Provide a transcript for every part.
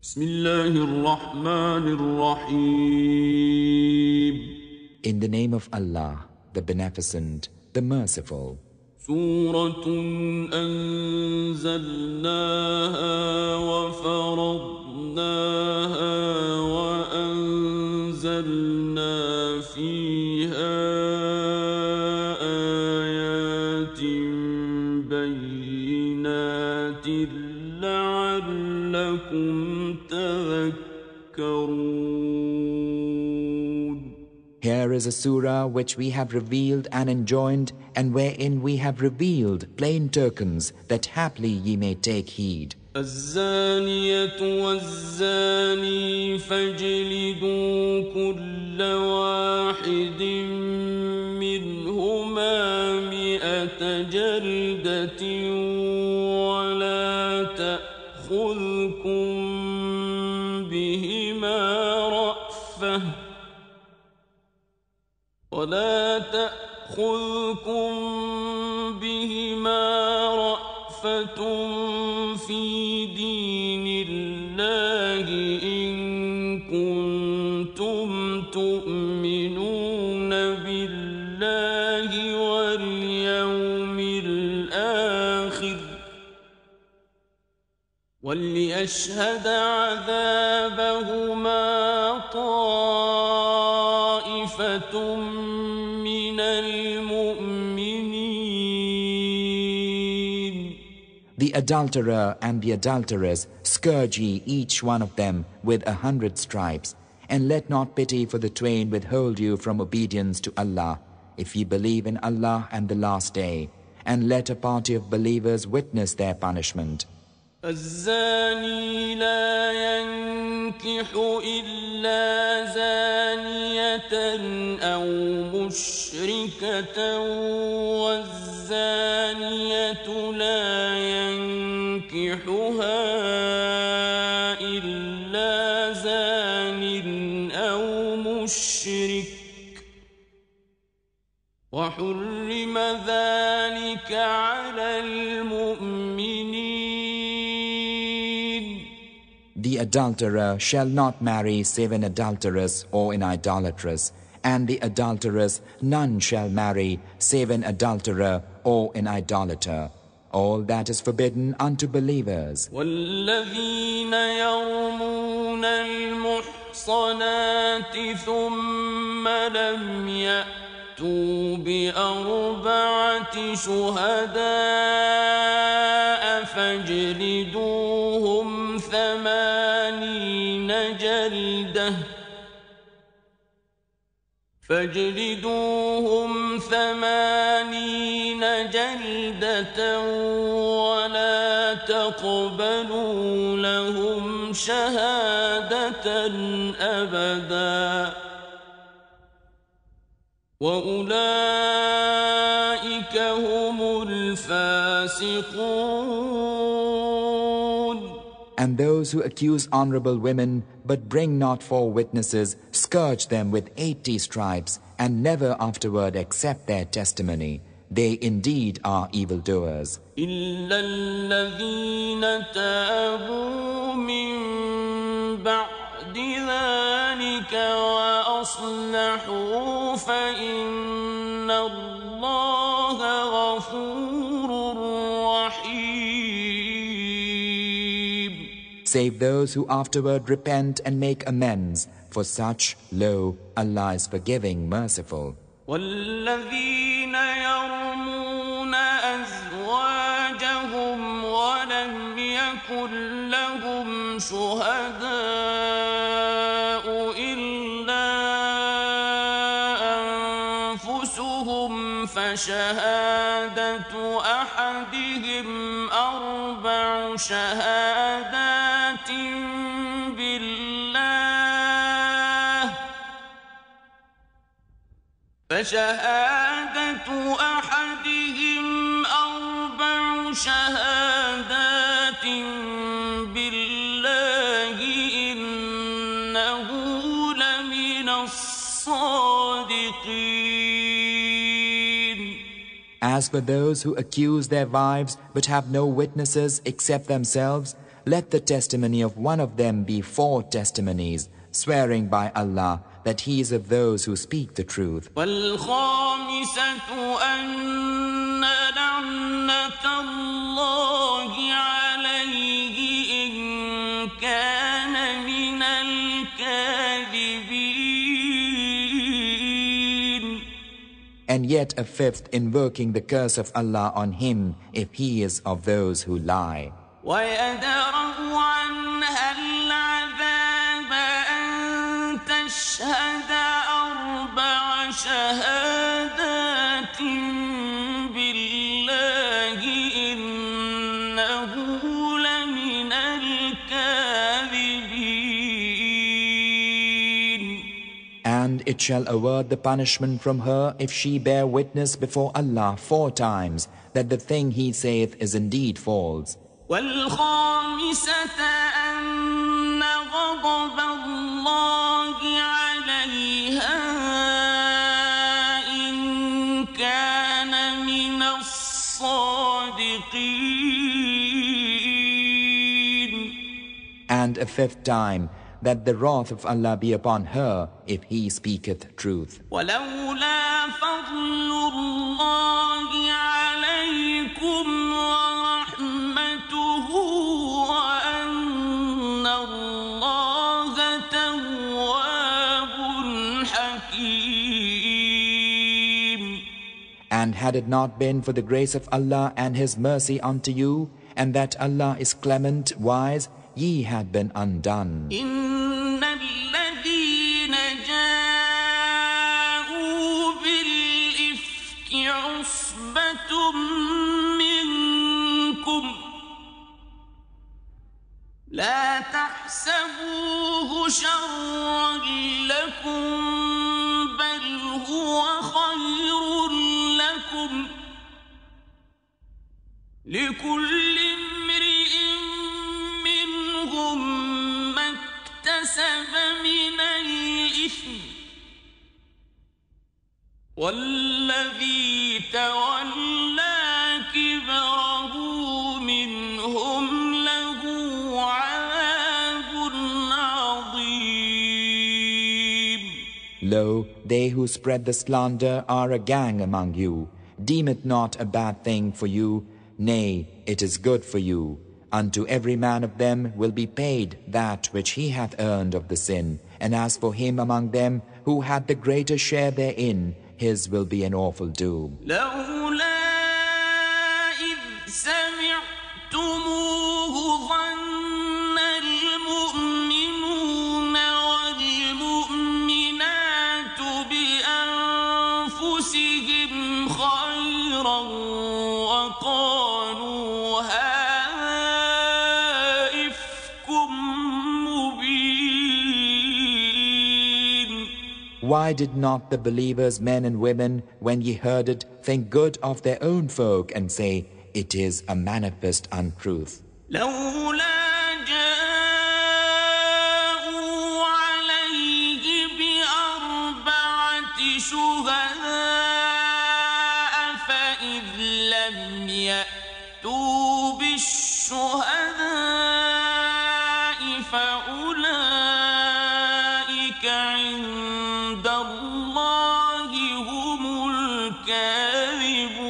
بسم الله الرحمن الرحيم. In the name of Allah, the Beneficent, the Merciful. سورة أنزلناها وفرضناها وأنزلنا فيها آيات بينات لعلكم تذكرون. Here is a surah which we have revealed and enjoined, and wherein we have revealed plain tokens that haply ye may take heed. الزانية والزاني فاجلدوا كل واحد منهما 100 جلدة ولا تأخذكم بهما رأفة في دين الله إن كنتم تؤمنون بالله واليوم الآخر وليشهد عذابهما طائفة من المؤمنين. The adulterer and the adulteress scourge ye each one of them with 100 stripes, and let not pity for the twain withhold you from obedience to Allah, if ye believe in Allah and the last day, and let a party of believers witness their punishment. الزاني لا ينكح إلا زانية أو مشركة والزانية لا ينكحها إلا زان أو مشرك وحرم ذلك على المؤمنين. The adulterer shall not marry save an adulteress or an idolatress, and the adulteress none shall marry save an adulterer or an idolater. All that is forbidden unto believers. والذين يرمون المحصنات ثم لم يأتوا ب4 شهداء فاجلدوهم 80 جلدة ولا تقبلوا لهم شهادة أبدا وأولئك هم الفاسقون. And those who accuse honorable women but bring not forth witnesses, scourge them with 80 stripes, and never afterward accept their testimony. They indeed are evildoers. إلا الذين تابوا من بعد ذلك وأصلحوا فإن الله غفور رحيم. Save those who afterward repent and make amends. For such, lo, Allah is forgiving, merciful. والذين يرمون أزواجهم ولم يكن لهم شهداء إلا أنفسهم فشهادة أحدهم 4 شهادات بالله فشهادة أحدهم 4 شهادات بالله إنه لمن الصادقين. As for those who accuse their wives but have no witnesses except themselves, let the testimony of one of them be 4 testimonies, swearing by Allah that he is of those who speak the truth. والخامسة أن لعنة الله عليه إن كان من الكاذبين. And yet a 5th invoking the curse of Allah on him if he is of those who lie. ويدرأ عنها العذاب أن تشهد 4 شهادات بالله إنه لمن الكاذبين. And it shall award the punishment from her if she bear witness before Allah 4 times that the thing he saith is indeed false. والخامسة أن غضب الله عليها إن كان من الصادقين. And a 5th time that the wrath of Allah be upon her if he speaketh truth. ولولا فضل الله عليكم ورحمته وأن الله تواب حكيم. And had it not been for the grace of Allah and his mercy unto you, and that Allah is clement, wise, ye had been undone. إن الذين جاءوا بالإفك عصبة منكم لا تحسبوه شرا لكم بل هو خير لكم لكل امرئ منهم ما اكتسب من الإثم والذي تولى كبره منهم له عذاب عظيم. Lo, they who spread the slander are a gang among you. Deem it not a bad thing for you, nay, it is good for you. Unto every man of them will be paid that which he hath earned of the sin, and as for him among them who had the greater share therein, his will be an awful doom. لولا إذ سمعتموه ظن المؤمنون والمؤمنات بأنفسهم خيرا وقالوا هذا إفك مبين. Why did not the believers, men and women, when ye heard it, think good of their own folk and say, it is a manifest untruth? لولا جاءوا عليه بأربعة شهداء فإذ لم يأتوا بالشهداء فأولئك عند الله هم الكاذبون.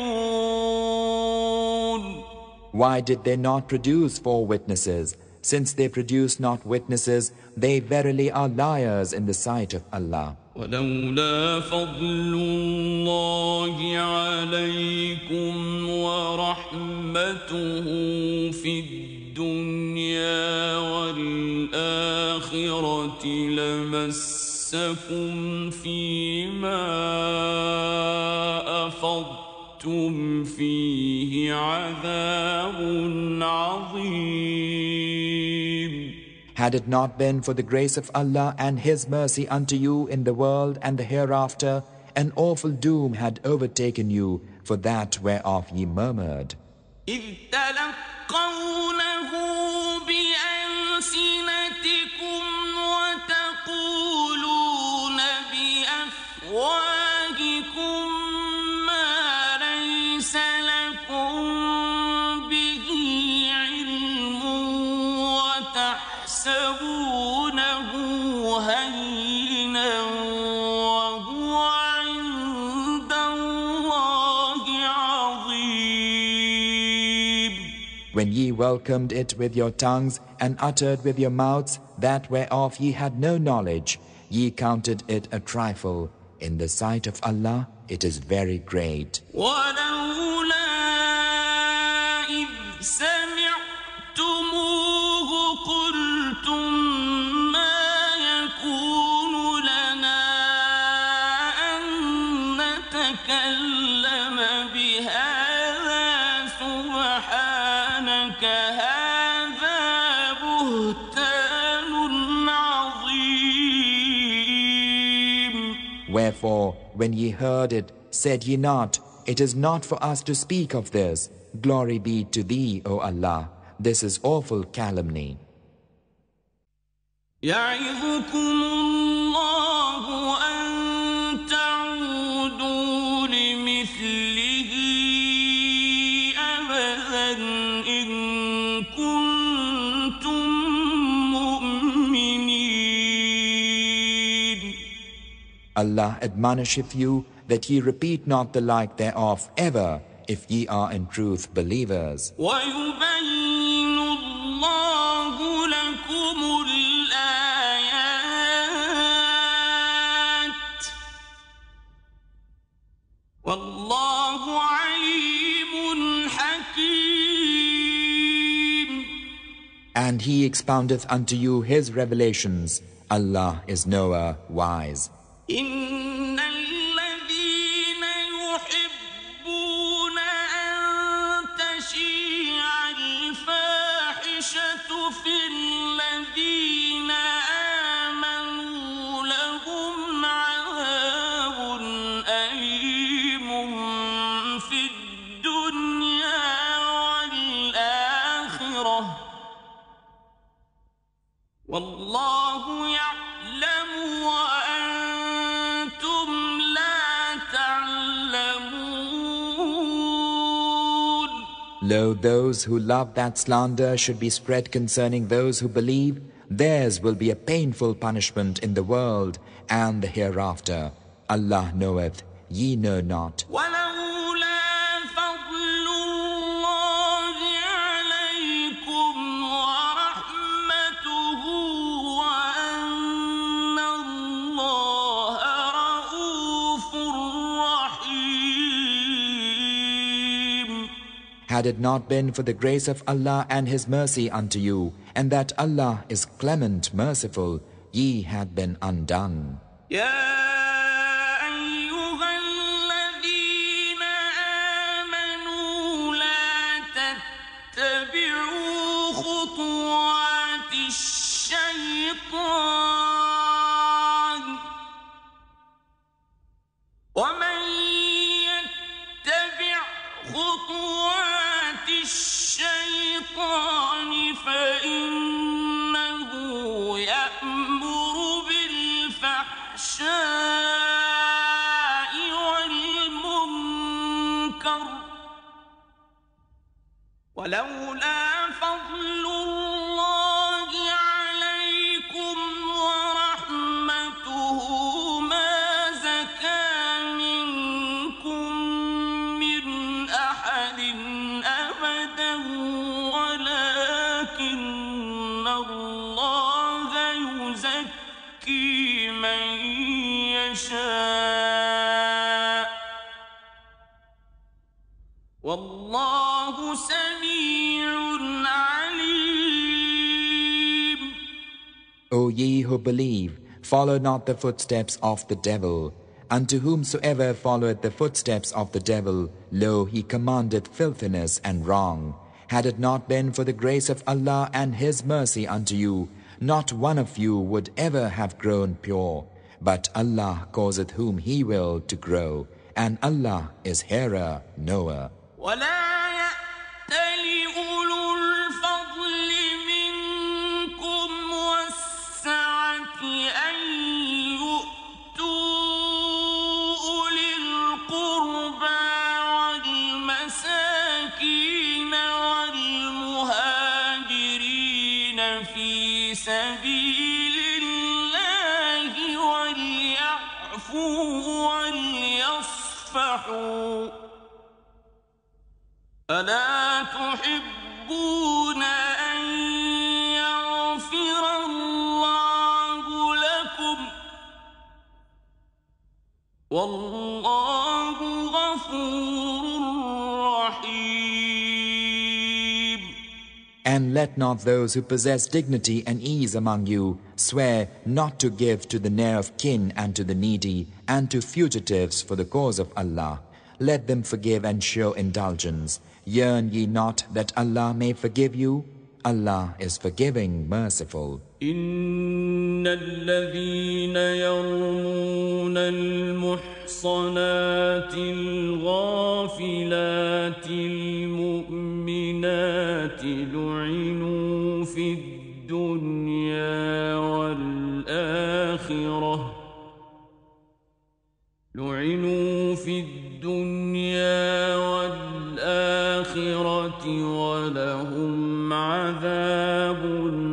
Why did they not produce 4 witnesses? Since they produce not witnesses, they verily are liars in the sight of Allah. ولولا فضل الله عليكم ورحمته في الدنيا والآخرة لمسكم فيما أفضتم فيه عذاب عظيم. Had it not been for the grace of Allah and His mercy unto you in the world and the hereafter, an awful doom had overtaken you for that whereof ye murmured. إذ تلقونه بألسنتكم وتقولون بأفواهكم ما ليس لكم به علم تحسبونه هينا وهو عند الله عظيم. When ye welcomed it with your tongues and uttered with your mouths that whereof ye had no knowledge, ye counted it a trifle. In the sight of Allah, it is very great. ولولا إذ سمعتموه قلتم ما يكون لنا أن نتكلم بهذا سبحانك هذا بهتان عظيم. Wherefore, when ye heard it, said ye not, it is not for us to speak of this. Glory be to thee, O Allah. This is awful calumny. يعظكم الله أن تعودوا لمثله أبدا إن كنتم مؤمنين. Allah admonisheth you that ye repeat not the like thereof ever, if ye are in truth believers. ويبين الله لكم الآيات والله عليم حكيم. And he expoundeth unto you his revelations. Allah is knower, wise. إن الذين يحبون أن تشيع الفاحشة في الذين آمنوا لهم عذاب أليم في الدنيا والآخرة والله يعلم وأنتم لا تعلمون. Lo, those who love that slander should be spread concerning those who believe, theirs will be a painful punishment in the world and the hereafter. Allah knoweth, ye know not. ولولا فضل الله عليكم ورحمته وأن الله رؤوف رحيم. Had it not been for the grace of Allah and His mercy unto you, and that Allah is clement, merciful, ye had been undone. يا أيها الذين آمنوا لا تتبعوا خطوات الشيطان ومن يتبع خطوات الشيطان فإنه يأمر بالفحشاء والمنكر ولولا فضل الله عليكم ورحمته ما زكى منكم من أحد أبدا ولكن الله يزكي من يشاء والله سميع عليم. O ye who believe, follow not the footsteps of the devil. Unto whomsoever followeth the footsteps of the devil, lo, he commandeth filthiness and wrong. Had it not been for the grace of Allah and His mercy unto you, not one of you would ever have grown pure. But Allah causeth whom He will to grow, and Allah is hearer, knower. ولا يأتل أولو الفضل منكم والسعة أن يؤتوا أولي القربى والمساكين والمهاجرين في سبيل سبيل الله وليعفوا وليصفحوا ألا تحبون أن يغفر الله لكم والله غفور رحيم. And let not those who possess dignity and ease among you swear not to give to the near of kin and to the needy and to fugitives for the cause of Allah. Let them forgive and show indulgence. Yearn ye not that Allah may forgive you? Allah is forgiving, merciful. إن الذين يرمون المحصنات الغافلات المؤمنات لعنوا في الدنيا والآخرة ولهم عذاب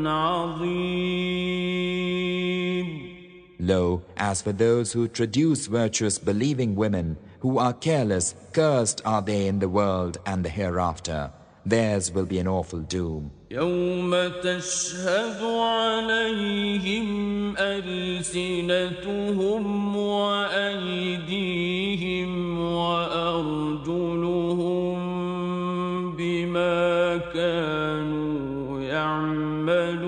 عظيم. Lo, as for those who traduce virtuous believing women, who are careless, cursed are they in the world and the hereafter. Theirs will be an awful doom. يوم تشهد عليهم ألسنتهم وأيديهم وأرجلهم بما كانوا يعملون.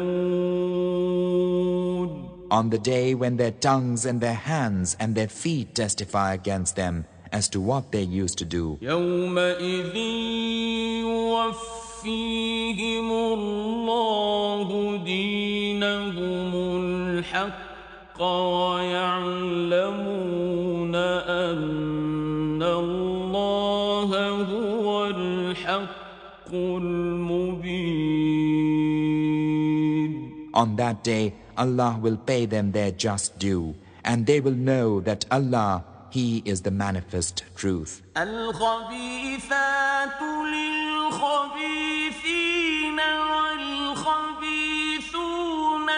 On the day when their tongues and their hands and their feet testify against them as to what they used to do. يومئذ يوفيهم الله دينهم الحق ويعلمون أن الله هو الحق المبين. On that day, Allah will pay them their just due, and they will know that Allah, He is the manifest truth. الخبيثات للخبيثين والخبيثون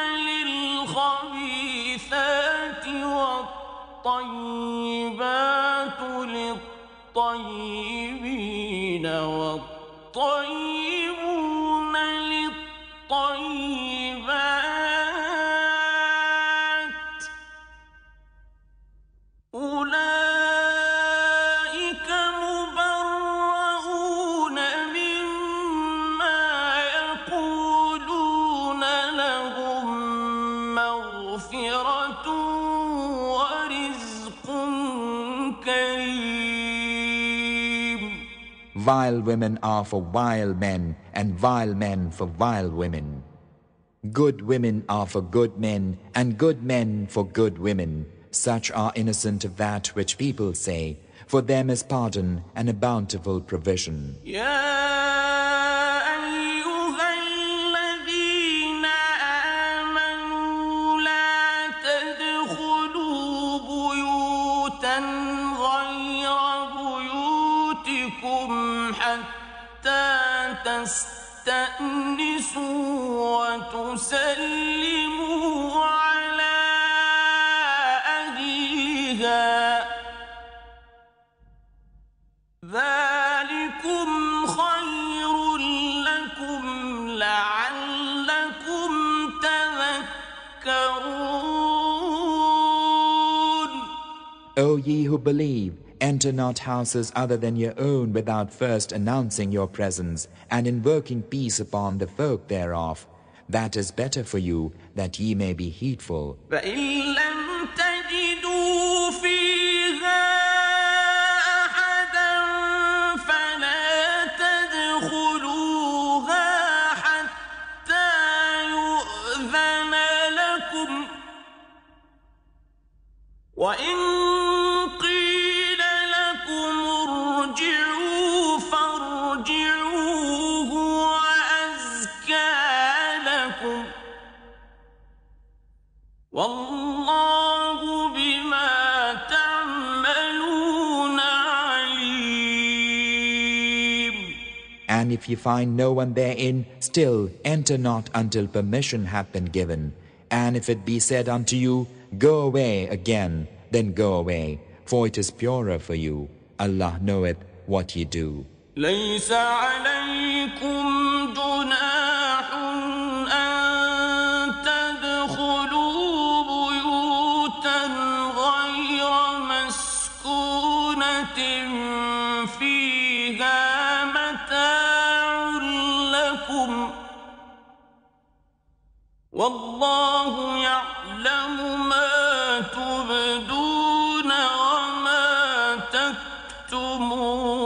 للخبيثات والطيبات للطيبين والطيبون للطيبات أولئك مبرؤون مما يقولون لهم مغفرة ورزق كريم. Vile women are for vile men, and vile men for vile women. Good women are for good men, and good men for good women. Such are innocent of that which people say. For them is pardon and a bountiful provision. تستأنسوا وتسلموا على أهلها ذلكم خير لكم لعلكم تذكرون. O ye who believe, enter not houses other than your own without first announcing your presence and invoking peace upon the folk thereof. That is better for you, that ye may be heedful. فإن لم تجدوا فيها أحدا فلا تدخلوها حتى يؤذن لكم وإن قيل لكم ارجعوا فارجعوا هو أزكى لكم والله بما تعملون عليم. And if ye find no one therein, still enter not until permission hath been given. And if it be said unto you, go away again, then go away, for it is purer for you. Allah knoweth what ye do. ليس عليكم جناح أن تدخلوا بيوتا غير مسكونة فيها متاع لكم والله يعلم ما تبدون وما تكتمون.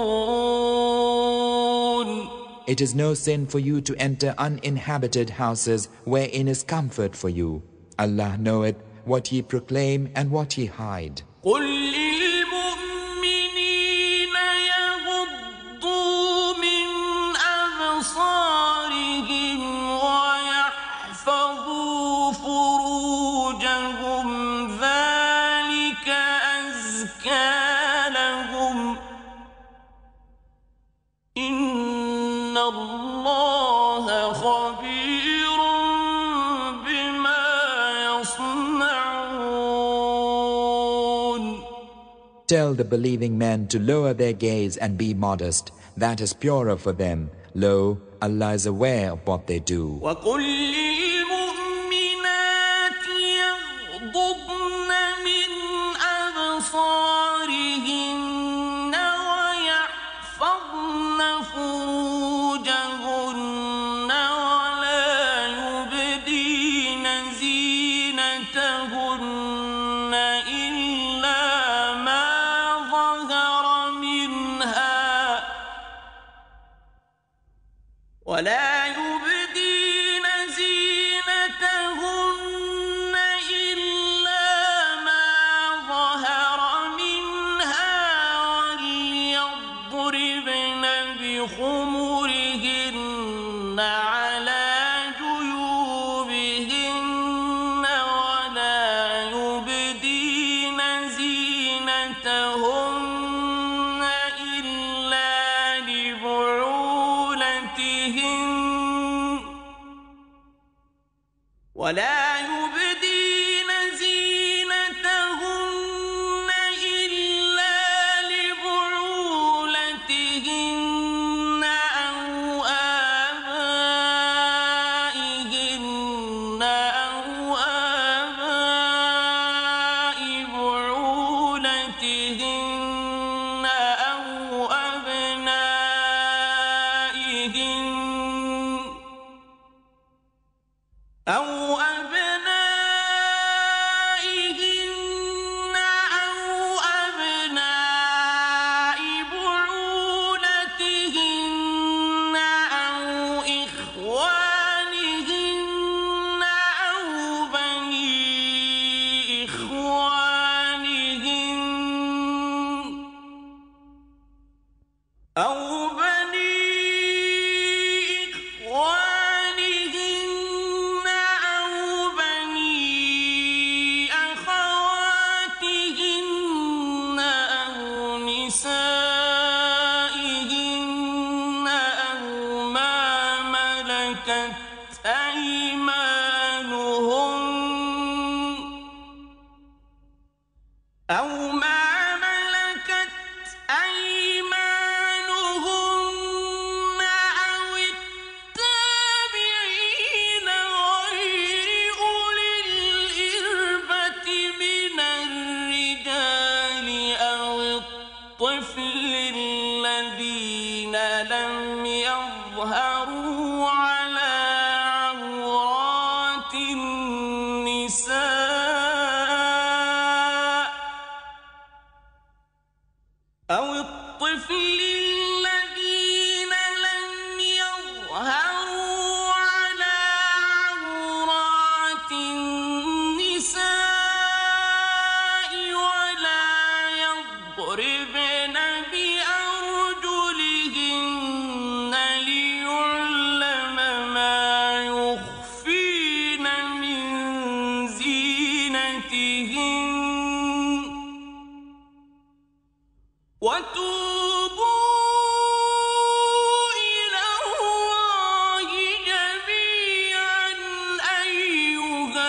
It is no sin for you to enter uninhabited houses wherein is comfort for you. Allah knoweth what ye proclaim and what ye hide. قل للمؤمنين يغضوا من أبصارهم ويحفظوا فروجهم ذلك أزكى لهم إن الله خبير بما يصنعون. Tell the believing men to lower their gaze and be modest. That is purer for them. Lo, Allah is aware of what they do. وقل للمؤمنات يغضضن من أبصارهن ويحفظن فروجهن ولا يبدين زينتهن إلا ما ظهر منها ولا يبدين زينتهن إلا ما ظهر منها وليضربن بخمرهن على جيوبهن ولا يبدين زينتهن إلا لبعولتهن ولا يبدين زينتهن إلا لبعولتهن أو آبائهن أو آباء بعولتهن أو أبنائهن أو أبنائهن أو أبناء بعولتهن أو إخوانهن أو بني إخوانهن أو بني إخوانهن أو بني أخواتهن أو نسائهن أو ما ملكت أيمانهن أو ما ملكت أيمانهن أو التابعين غير أولي الإربة من الرجال أو الطفل الذين لم يظهروا على عورات النساء أو الطفل الذين لم يظهروا على عورات النساء ولا يضربن بأرجلهن ليعلم ما يخفين من زينتهن وتوبوا إلى الله جميعا أيها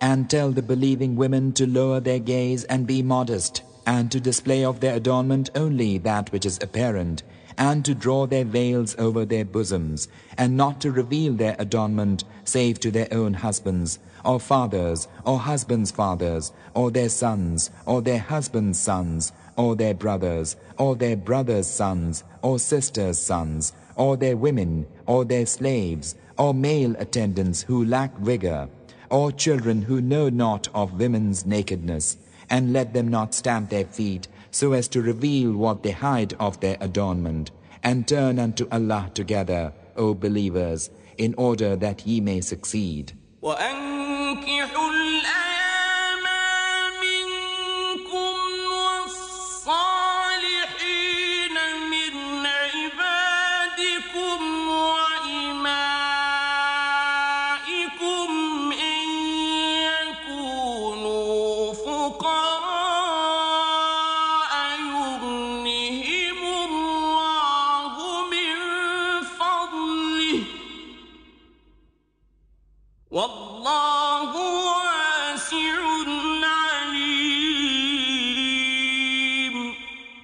And tell the believing women to lower their gaze and be modest, and to display of their adornment only that which is apparent, and to draw their veils over their bosoms, and not to reveal their adornment save to their own husbands, or fathers, or husbands' fathers, or their sons, or their husbands' sons, or their brothers, or their brothers' sons, or sisters' sons, or their women, or their slaves, or male attendants who lack vigor, or children who know not of women's nakedness, and let them not stamp their feet so as to reveal what they hide of their adornment, and turn unto Allah together, O believers, in order that ye may succeed.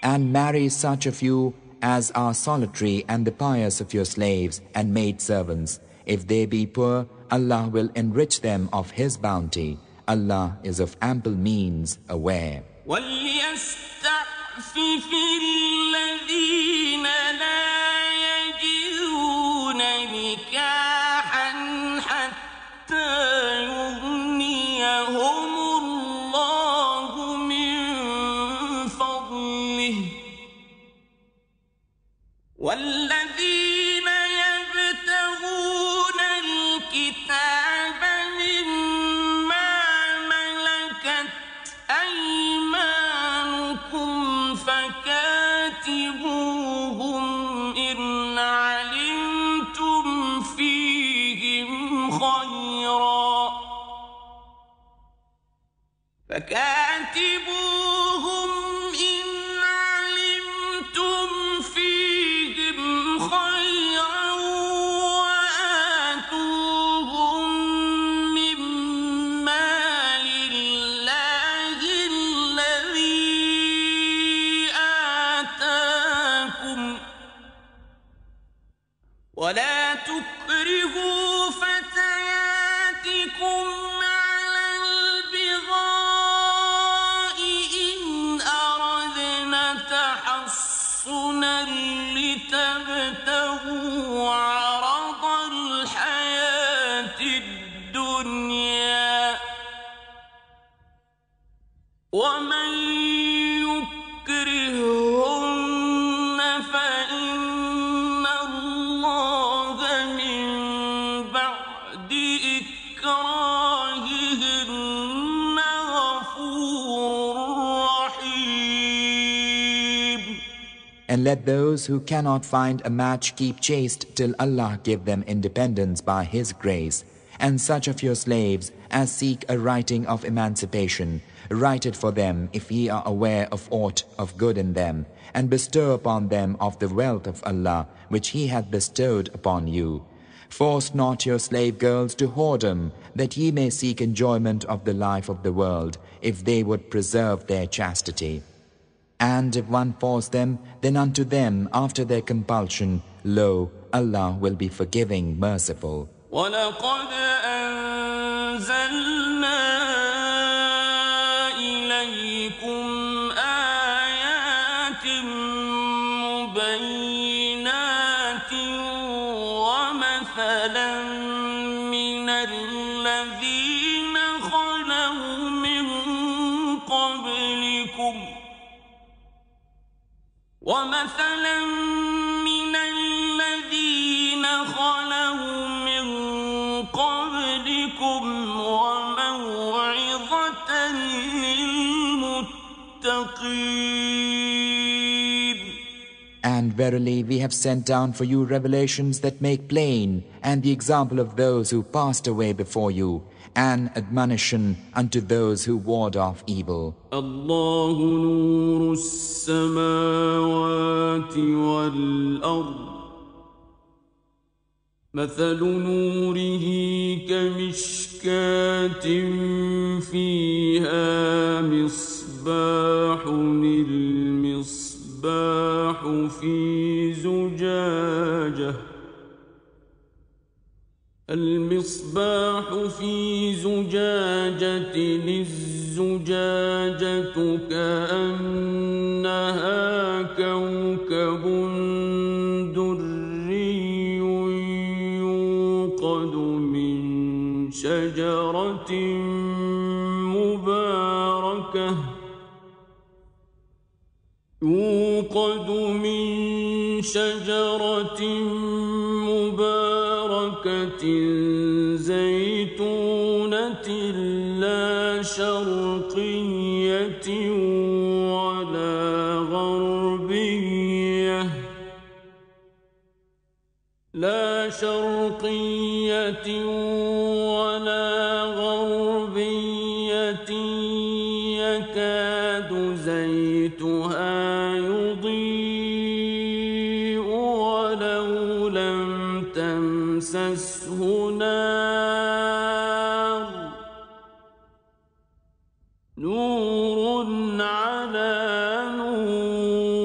And marry such of you as are solitary and the pious of your slaves and maid servants. If they be poor, Allah will enrich them of His bounty. Allah is of ample means aware. والذين يبتغون الكتاب مما ملكت أيمانكم فكاتبوهم إن علمتم فيهم خيرا ولا تكرهوا فتياتكم على البغاء إن أردنا تحصنا لتبتغوا عرض الحياة الدنيا ومن يكرهن فإن الله من بعد إكراههن غفور رحيم. And let those who cannot find a match keep chaste till Allah give them independence by His grace. And such of your slaves as seek a writing of emancipation, write it for them if ye are aware of aught of good in them, and bestow upon them of the wealth of Allah which He hath bestowed upon you. Force not your slave girls to whoredom, that ye may seek enjoyment of the life of the world, if they would preserve their chastity. And if one force them, then unto them after their compulsion, lo, Allah will be forgiving, merciful. وَلَقَدْ أَنزَلْنَا إِلَيْكُمْ آيَاتٍ مُبَيِّنَاتٍ وَمَثَلًا مِنَ الَّذِينَ خَلَوْا مِن قَبْلِكُمْ وَمَوْعِظَةً لِلْمُتَّقِينَ. And verily we have sent down for you revelations that make plain, and the example of those who passed away before you, and admonition unto those who ward off evil. الله نور السماوات والأرض مثل نوره كمشكاة فيها مصباح المصباح في زجاجة الزجاجة كأنها كوكب دري يوقد من شجرة مباركة زيتونة لا شرقية ولا غربية يكاد زيتها يضيء ولو لم تمسسه نار نور على نور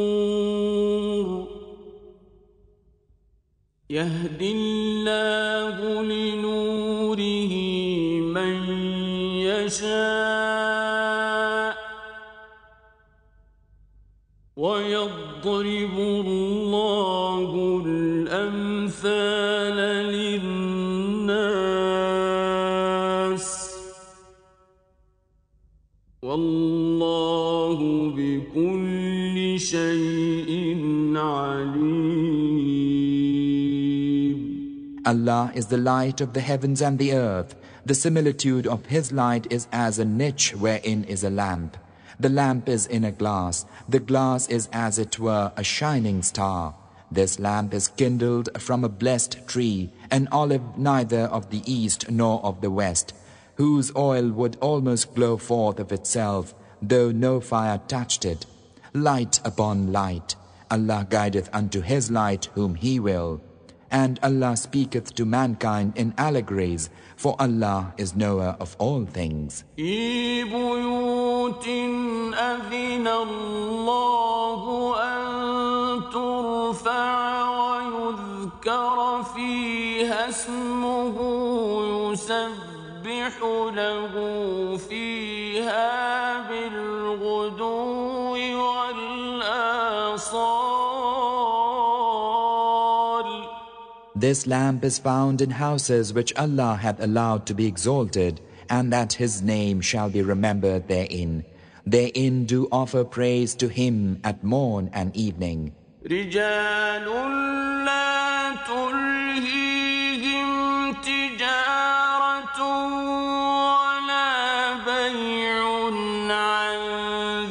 يهدي الله لنوره من يشاء ويضرب الله الأمثال للناس والله بكل شيء عليم. Allah is the light of the heavens and the earth. The similitude of His light is as a niche wherein is a lamp. The lamp is in a glass. The glass is as it were a shining star. This lamp is kindled from a blessed tree, an olive neither of the east nor of the west, whose oil would almost glow forth of itself, though no fire touched it. Light upon light. Allah guideth unto His light whom He will. And Allah speaketh to mankind in allegories, for Allah is knower of all things. في بيوت أذن الله أن ترفع ويذكر فيها اسمه يسبح له فيها بالغدو والآصال. This lamp is found in houses which Allah hath allowed to be exalted, and that His name shall be remembered therein. Therein do offer praise to Him at morn and evening. رجال لا تلهيهم تجارة ولا بيع عن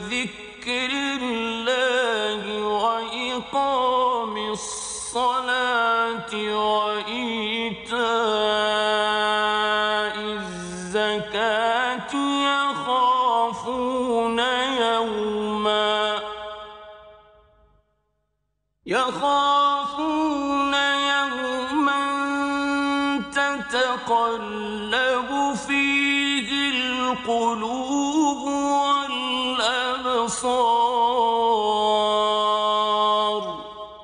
ذكر الله وإقام الصلاة وإيتاء الزكاة يخافون يوما تتقلب فيه القلوب والأبصار.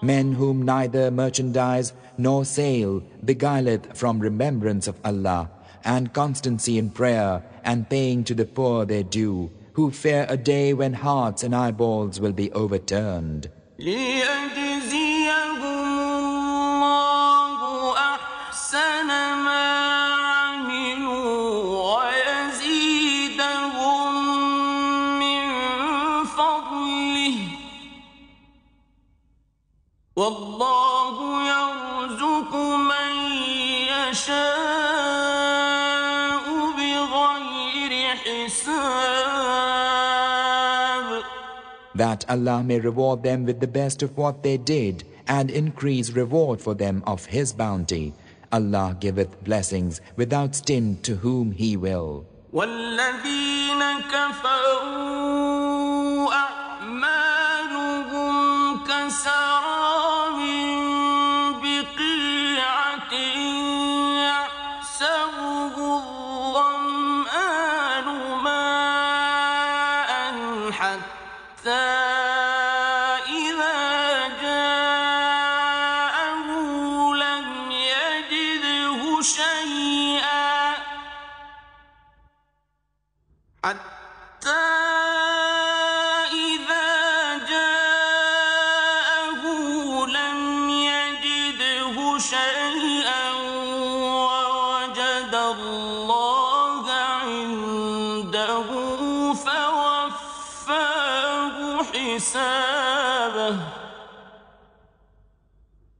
Men whom neither merchandise nor sale beguileth from remembrance of Allah, and constancy in prayer and paying to the poor their due, who fear a day when hearts and eyeballs will be overturned. ليجزيهم الله أحسن ما عملوا ويزيدهم من فضله والله يرزق من يشاء بغير حساب. That Allah may reward them with the best of what they did, and increase reward for them of His bounty. Allah giveth blessings without stint to whom He will. والذين كفروا أعمالهم كسراب بقيعة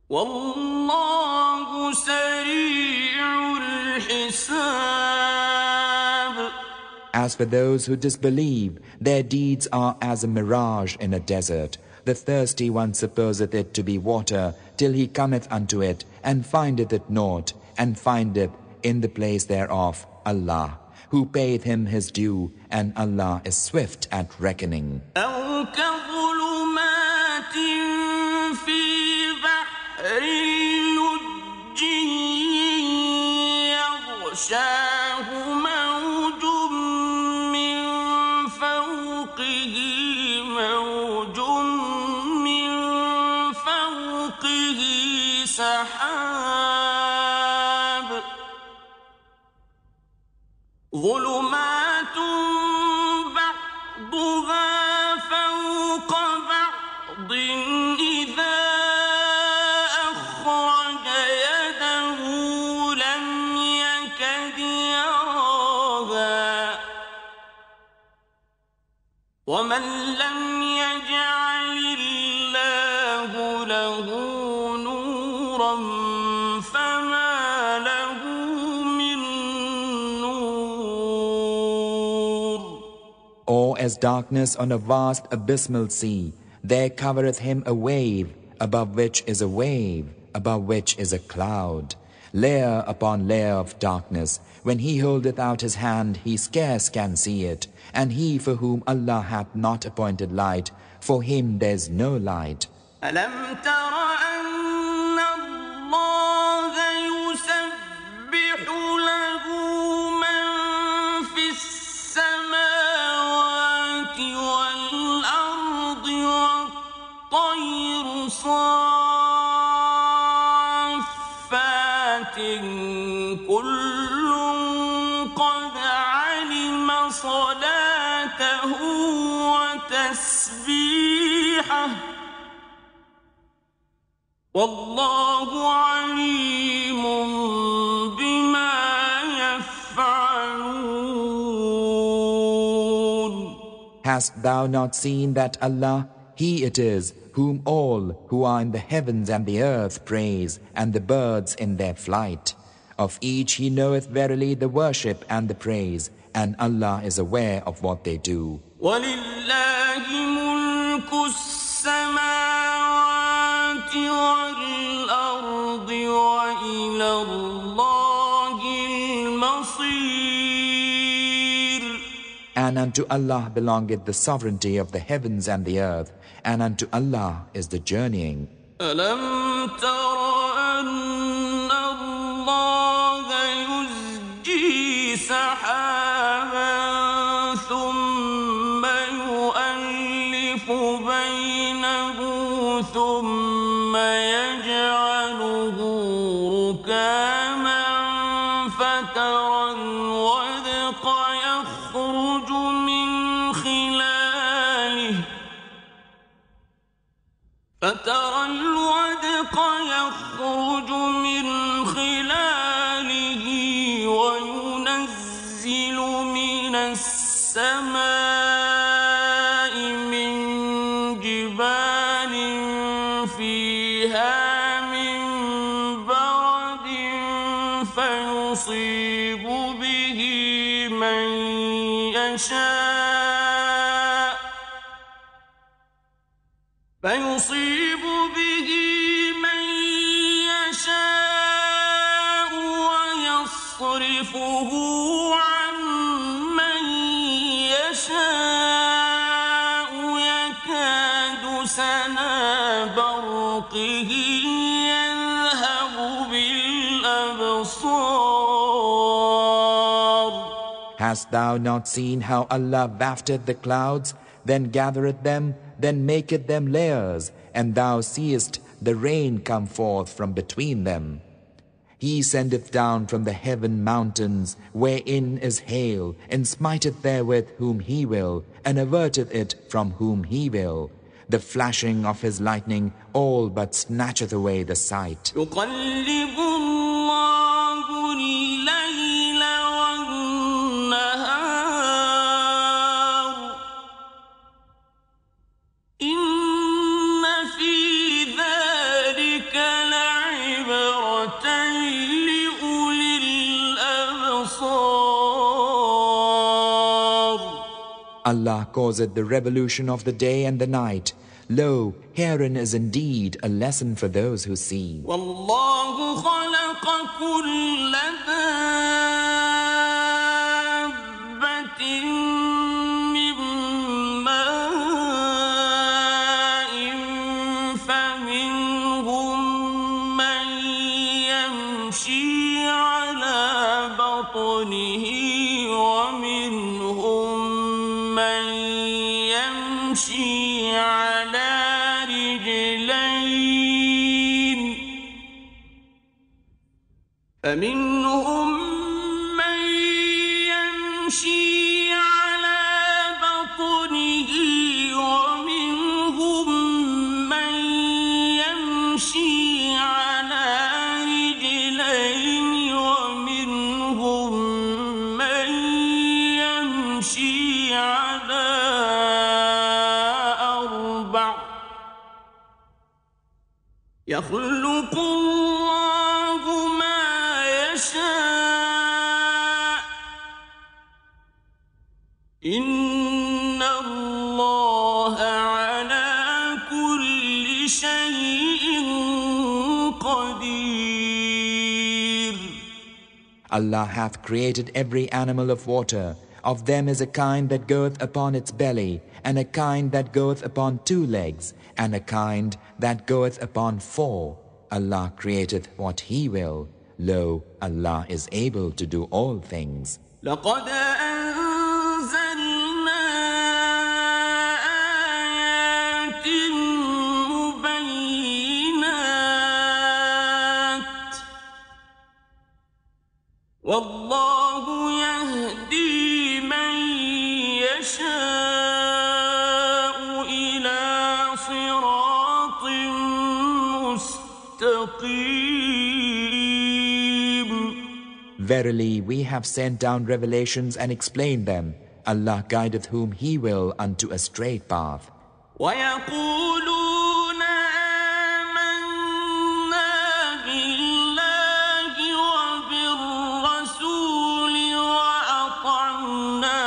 والله سريع الحساب. As for those who disbelieve, their deeds are as a mirage in a desert. The thirsty one supposeth it to be water, till he cometh unto it, and findeth it naught, and findeth in the place thereof Allah, who payeth him his due, and Allah is swift at reckoning. أو كظلمات في بحر لجي يغشاه موج من فوقه موج من فوقه سحاب ظلمات بعضها فوق بعض إذا أخرج يده لم يكد يراها ومن لم يجعل الله له نورا فما له من نور. Or as darkness on a vast abysmal sea, there covereth him a wave, above which is a wave, above which is a cloud. Layer upon layer of darkness. When he holdeth out his hand, he scarce can see it. And he for whom Allah hath not appointed light, for him there's no light. ألم تر أن الله يسبح له من في السماوات والأرض والطير صافات كل قد علم صلاته وتسبيحه والله عليم بما يفعلون. Hast thou not seen that Allah, He it is, whom all who are in the heavens and the earth praise, and the birds in their flight? Of each He knoweth verily the worship and the praise, and Allah is aware of what they do. وَلِلَّهِ مُلْكُ السَّمَاوَاتِ وَالْأَرْضِ وَإِلَى اللَّهِ الْمَصِيرُ. And unto Allah belongeth the sovereignty of the heavens and the earth, and unto Allah is the journeying. أَلَمْ تَرَ أَنَّ اللَّهَ يُزْجِي سَحَابًا ثُمَّ يُؤَلِّفُ بَيْنَهُ ثُمَّ يَجْعَلُهُ رُكَامًا فَتَرَى الْوَدْقَ يَخْرُجُ من خلاله وينزل من السماء من جبال فيها من برد فيصيب به من يشاء ويصرفه عن من يشاء يكاد سنا برقه يذهب بالأبصار. Hast thou not seen how Allah wafteth the clouds, then gathereth them, then maketh them layers, and thou seest the rain come forth from between them? He sendeth down from the heaven mountains, wherein is hail, and smiteth therewith whom He will, and averteth it from whom He will. The flashing of His lightning all but snatcheth away the sight. يقلب الله الليل والنهار إن في ذلك Allah causeth the revolution of the day and the night. Lo, herein is indeed a lesson for those who see. والله خلق كل دابة من ماء فمنهم من يمشي على بطنه ومنهم من يمشي على رجلين فمنهم من يمشي على بطنه ومنهم من يمشي على رجلين ومنهم من يمشي على أربع يخلق الله ما يشاء إن الله على كل شيء قدير. Allah hath created every animal of water. Of them is a kind that goeth upon its belly, and a kind that goeth upon 2 legs, and a kind that goeth upon 4. Allah createth what He will. Lo, Allah is able to do all things. لقد أنزلنا آيات مبينات والله يهدي من يشاء إلى صراط مستقيم. Verily, we have sent down revelations and explained them. Allah guideth whom He will unto a straight path. ويقولون آمنا بالله وبالرسول وأطعنا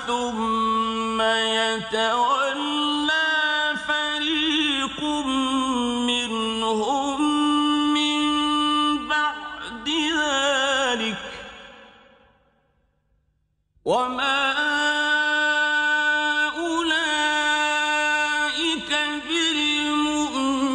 ثم يتولى فريق منهم من بعد ذلك وما أولئك بالمؤمنين.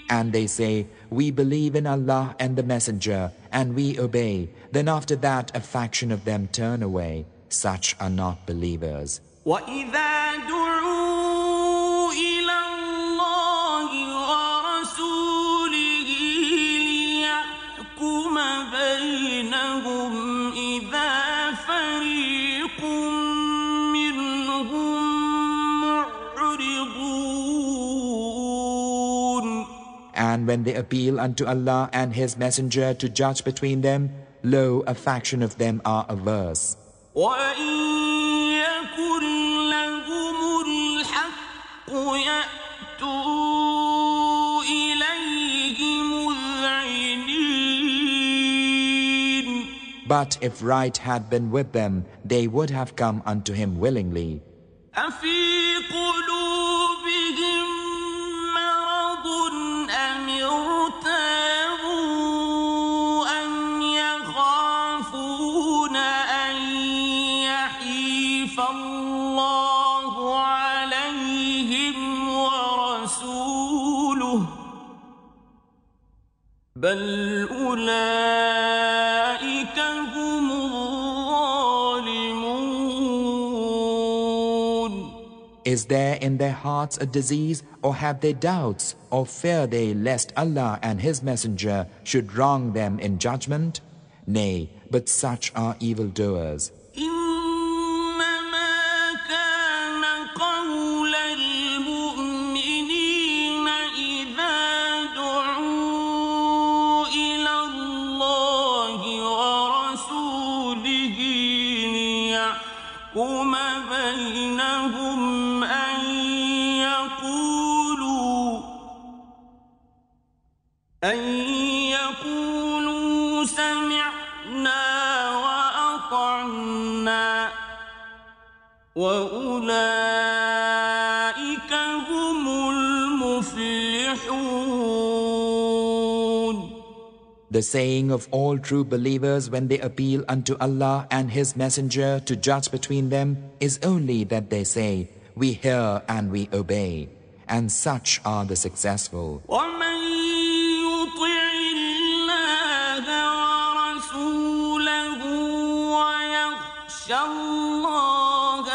And they say, we believe in Allah and the Messenger, and we obey. Then after that a faction of them turn away. Such are not believers. وإذا دعوا إلى الله ورسوله ليحكم بينهم إذا فريق منهم معرضون. And when they appeal unto Allah and His Messenger to judge between them, lo, a faction of them are averse. وإن يكن لهم الحق يأتوا إليه مذعنين. But if right had been with them, they would have come unto Him willingly. أفي قلوبهم مرض أم ارتابوا أم يخافون أن يحيف الله عليهم ورسوله بل أولئك هم الظالمون. Is there in their hearts a disease, or have they doubts, or fear they lest Allah and His Messenger should wrong them in judgment? Nay, but such are evildoers. إنما كان قول المؤمنين إذا دعوا إلى الله ورسوله ليحكم بينهم أن يقولوا سمعنا وأطعنا وأولئك هم المفلحون. The saying of all true believers when they appeal unto Allah and His Messenger to judge between them is only that they say, "We hear and we obey," and such are the successful. ومن يطع الله ورسوله ويخشى الله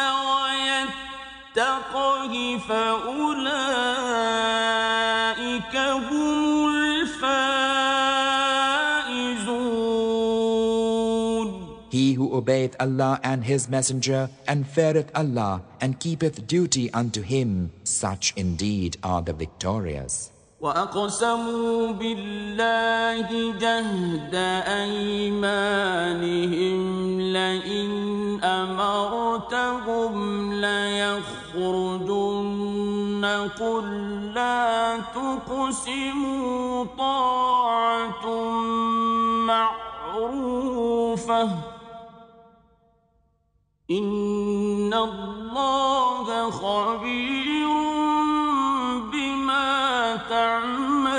ويتقه فأولئك هم الفائزون. He who obeyeth Allah and His Messenger and feareth Allah and keepeth duty unto Him, such indeed are the victorious. وأقسموا بالله جهد أيمانهم لئن أمرتهم ليخرجن قل لا تقسموا طاعة معروفة إن الله خبير بما تعملون.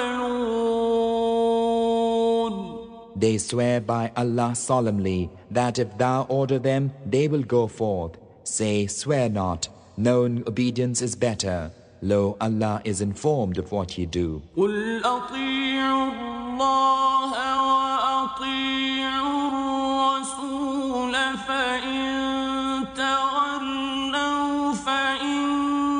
They swear by Allah solemnly that if thou order them, they will go forth. Say, swear not, knowing obedience is better. Lo, Allah is informed of what you do. قل أطيعوا الله وأطيعوا الرسول فإن تولوا فإنما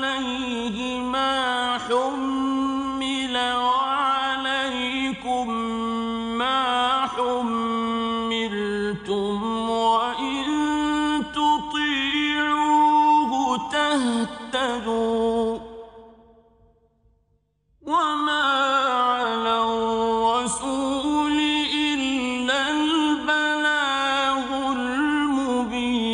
عليه ما حمل وعليكم ما حملتم وإن تطيعوه تهتدوا وما على الرسول إلا البلاغ المبين.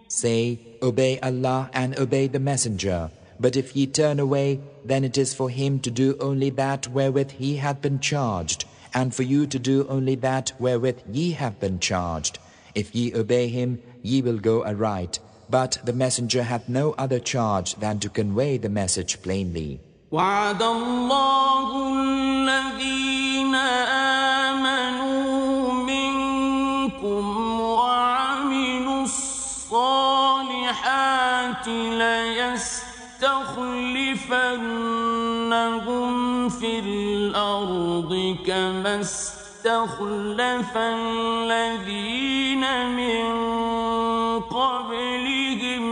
Say, obey Allah and obey the Messenger. But if ye turn away, then it is for him to do only that wherewith he hath been charged, and for you to do only that wherewith ye have been charged. If ye obey him, ye will go aright. But the Messenger hath no other charge than to convey the message plainly. وعد الله الذين آمنوا منكم وعملوا الصالحات ليستخلفنهم في الأرض كما استخلف الذين من قبلهم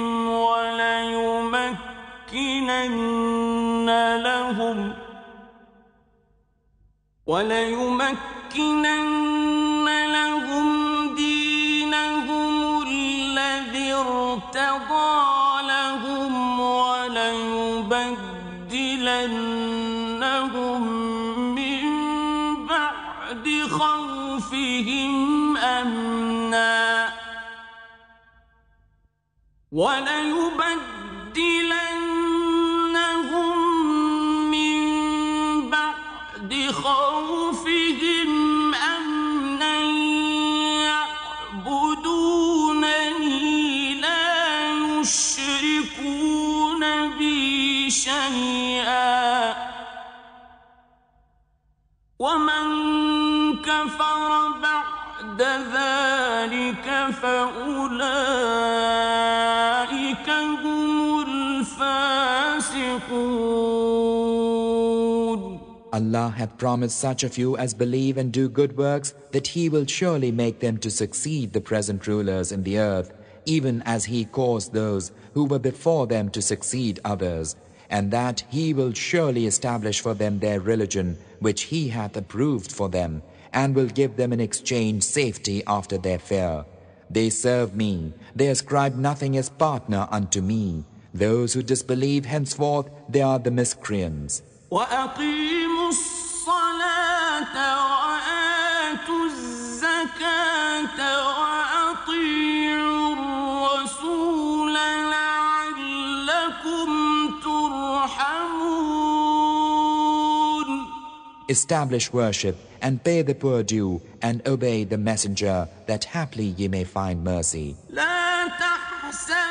وليمكنن لهم دينهم الذي ارتضى لهم وليبدلنهم من بعد خوفهم أمنا خوفهم أمنا يعبدونني لا يشركون بي شيئا ومن كفر بعد ذلك فأولئك هم الفاسقون. Allah hath promised such of you as believe and do good works that He will surely make them to succeed the present rulers in the earth, even as He caused those who were before them to succeed others, and that He will surely establish for them their religion which He hath approved for them, and will give them in exchange safety after their fear. They serve me, they ascribe nothing as partner unto me. Those who disbelieve henceforth, they are the miscreants. وأقيموا الصلاة وآتوا الزكاة وأطيعوا الرسول لعلكم ترحمون. Establish worship and pay the poor due and obey the messenger, that haply ye may find mercy. لا تحسبن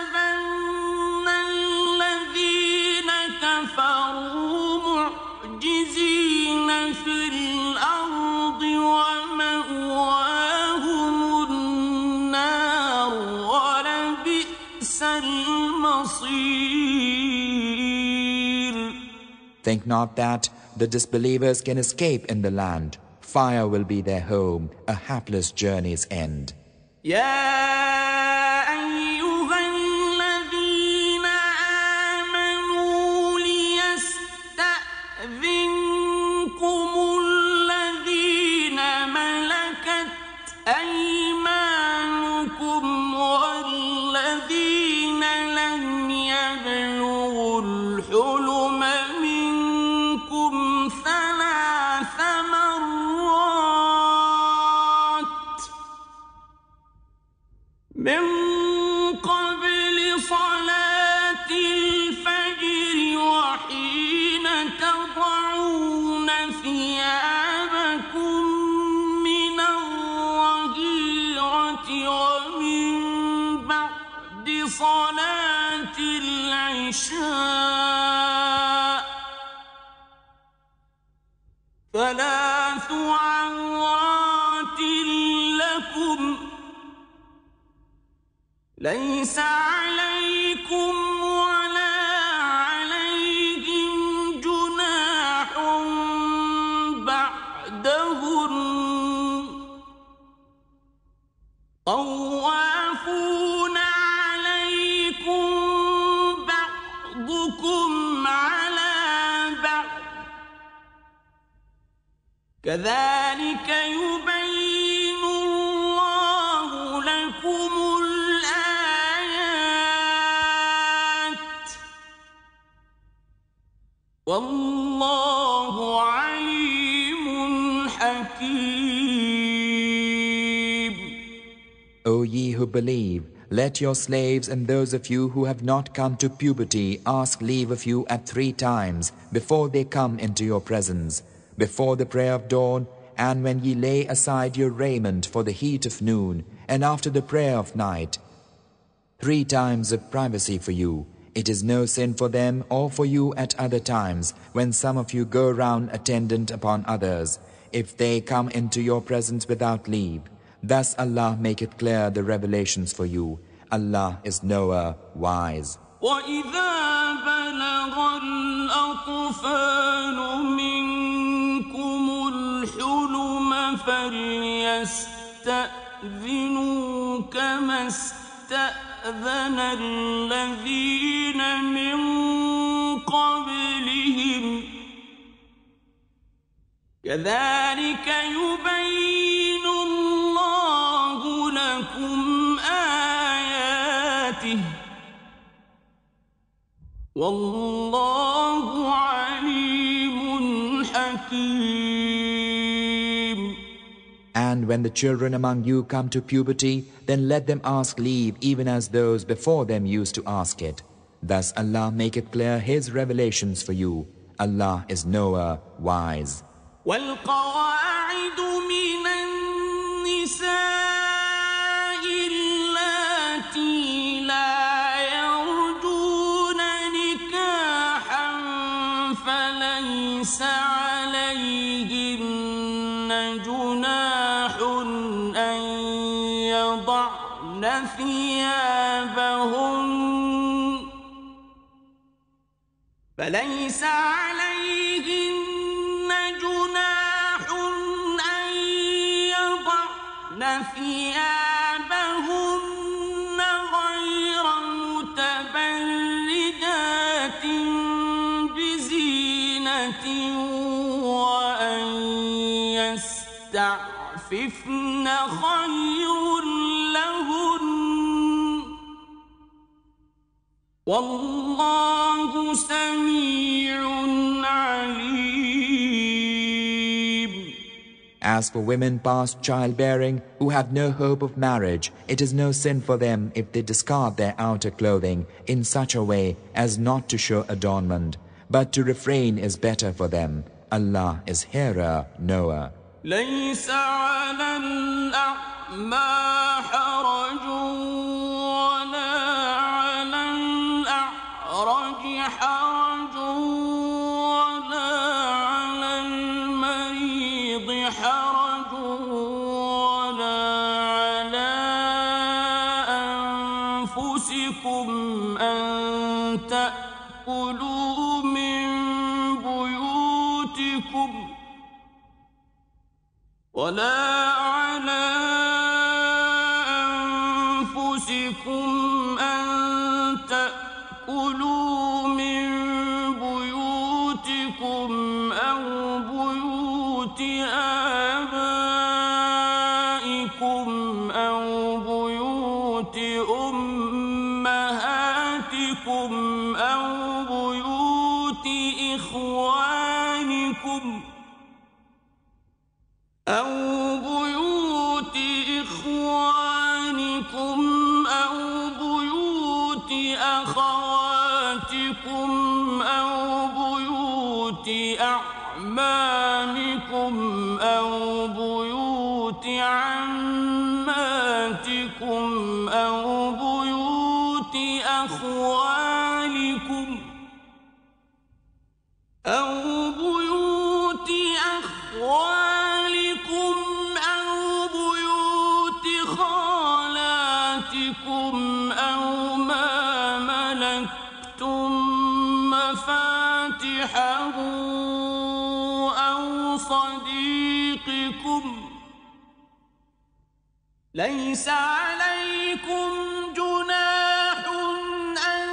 الذين كفروا معجزين في الأرض ومأواهم النار ولبئس المصير. Think not that the disbelievers can escape in the land. Fire will be their home, a hapless journey's end. يا أيها الذين آمنوا ليستأذنكم الذين ملكت أيمانكم والذين لم يبلغوا الحلم منكم ثلاث مرات من قبل صلاة الفجر وحين تضعون ثيابكم من الظهيرة ومن بعد صلاة العشاء ثلاث عورات لكم ليس عليكم ولا عليهم جناح بعدهن طوافون عليكم بعضكم على بعض كذلك يبين الله لكم الآيات والله عليم حكيم. O ye who believe, let your slaves and those of you who have not come to puberty ask leave of you at 3 times before they come into your presence, before the prayer of dawn, and when ye lay aside your raiment for the heat of noon, and after the prayer of night. 3 times of privacy for you. It is no sin for them or for you at other times, when some of you go round attendant upon others, if they come into your presence without leave. Thus Allah maketh clear the revelations for you. Allah is knower, wise. وإذا بلغ الأطفال منكم الحلم فليستأذنوا كما استأذن الذين من قبلهم كذلك يبين الله لكم آياته والله عليم حكيم. And when the children among you come to puberty, then let them ask leave even as those before them used to ask it. Thus Allah maketh clear His revelations for you. Allah is knower, wise. والقواعد من النساء اللاتي لا يرجون نكاحا فليس عليهن جناح أن يضعن ثيابهن فليس عليهن جناح أن يضعن ثيابهن غير متبرجات بزينة وأن يستعففن خير لهن والله سميع عليم. As for women past childbearing who have no hope of marriage, it is no sin for them if they discard their outer clothing in such a way as not to show adornment, but to refrain is better for them. Allah is hearer, knower. ليس على الأعمى حرج ولا على الأعرج حرج ولا على المريض حرج ولا على أنفسكم أن تأكلوا من بيوتكم ولا على أنفسكم أن تأكلوا من بيوتكم أو بيوت آبائكم أو بيوت أمهاتكم أو بيوت إخوانكم أو بيوت إخوانكم أو بيوت أخواتكم أو بيوت أعمامكم أو بيوت عماتكم أو بيوت أخوالكم أو بيوت أخوالكم أو بيوت خالاتكم أو ما ملكتم مفاتحه أو صديقكم ليس عليكم جناح أن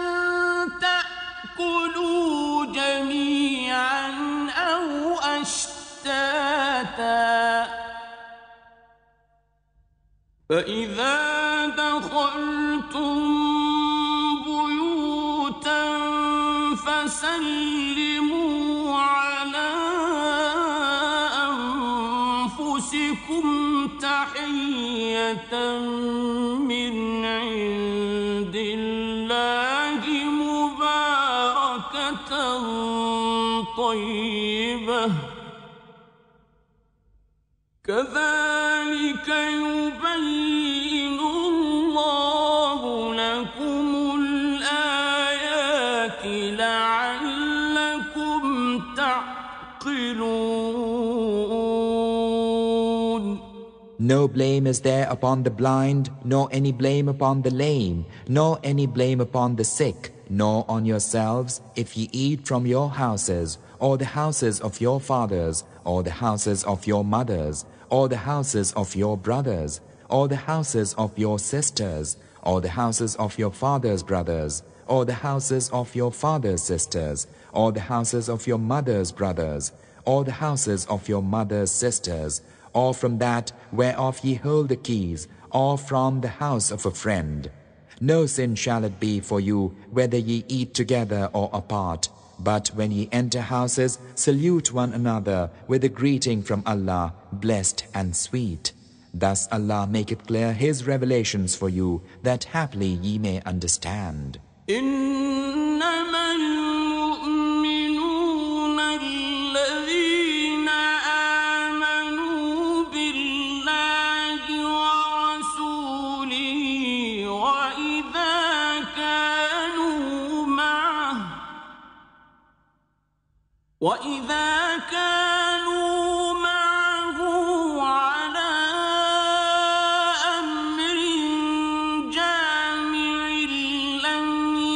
تأكلوا جميعا أو أشتاتا فإذا دخلتم بيوتا فسلموا على أنفسكم تحية من عند الله مباركة طيبة كذلك يبين الله لكم الآيات لعلكم تعقلون. No blame is there upon the blind, nor any blame upon the lame, nor any blame upon the sick, nor on yourselves if ye eat from your houses, or the houses of your fathers, or the houses of your mothers, or the houses of your brothers, or the houses of your sisters, or the houses of your father's brothers, or the houses of your father's sisters, or the houses of your mother's brothers, or the houses of your mother's sisters, or from that whereof ye hold the keys, or from the house of a friend. No sin shall it be for you, whether ye eat together or apart. But when ye enter houses, salute one another with a greeting from Allah, blessed and sweet. Thus Allah maketh clear His revelations for you, that haply ye may understand. وإذا كانوا معه على أمر جامع لم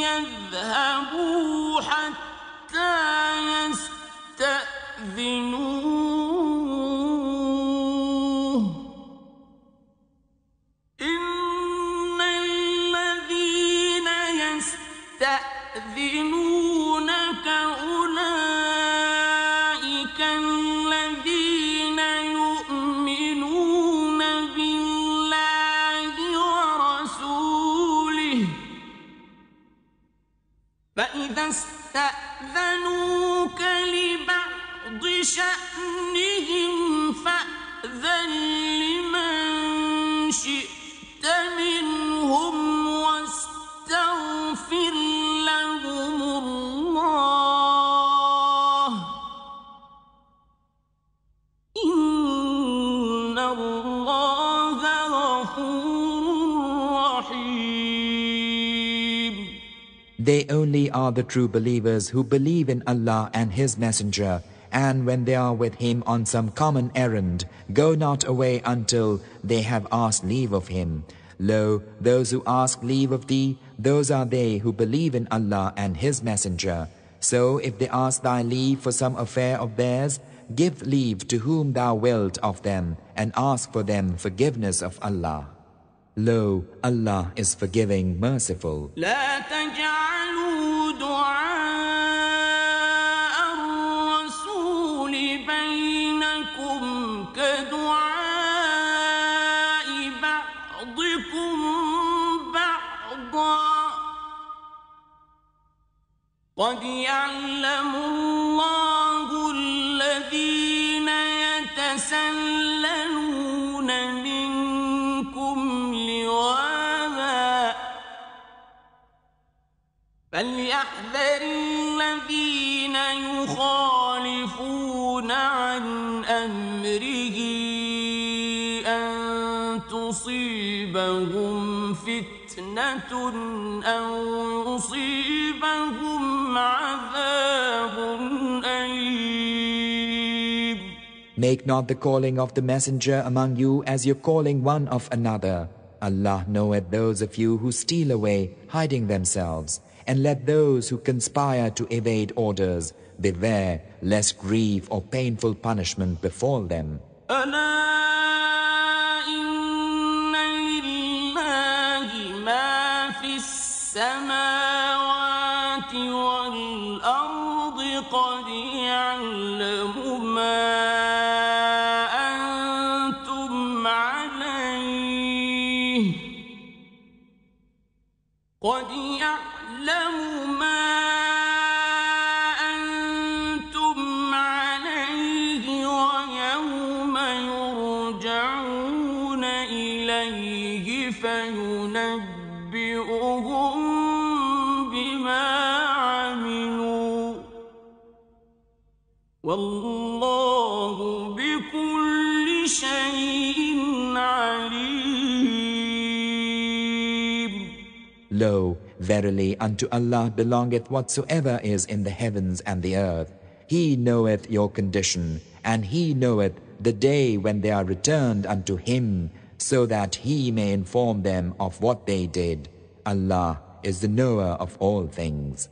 يذهبوا حتى يستأذنوه إن الذين يستأذنونك الذين يؤمنون بالله ورسوله فإذا استأذنوك لبعض شأنهم فأذن لمن شئت منهم واستغفر لهم الله They only are the true believers who believe in Allah and His Messenger, and when they are with Him on some common errand, go not away until they have asked leave of Him. Lo, those who ask leave of thee, those are they who believe in Allah and His Messenger. So if they ask thy leave for some affair of theirs, give leave to whom thou wilt of them, and ask for them forgiveness of Allah. Lo, Allah is forgiving, merciful. لا تجعلوا دعاء الرسول بينكم كدعاء بعضكم بعضا قد يعلم الله الذين يتسللون منكم لواذا فليحذر الذين يخالفون عن أمره أن تصيبهم فتنة أو يصيبهم عذاب أليم. Make not the calling of the messenger among you as your calling one of another. Allah knoweth those of you who steal away, hiding themselves, and let those who conspire to evade orders beware lest grief or painful punishment befall them. السماوات والأرض قد يعلم ما أنتم عليه قد يعلم ما أنتم عليه ويوم يرجعون إليه فينبئهم بما عملوا والله بكل شيء عليم. Lo, verily unto Allah belongeth whatsoever is in the heavens and the earth. He knoweth your condition, and He knoweth the day when they are returned unto Him, so that He may inform them of what they did. Allah is the knower of all things.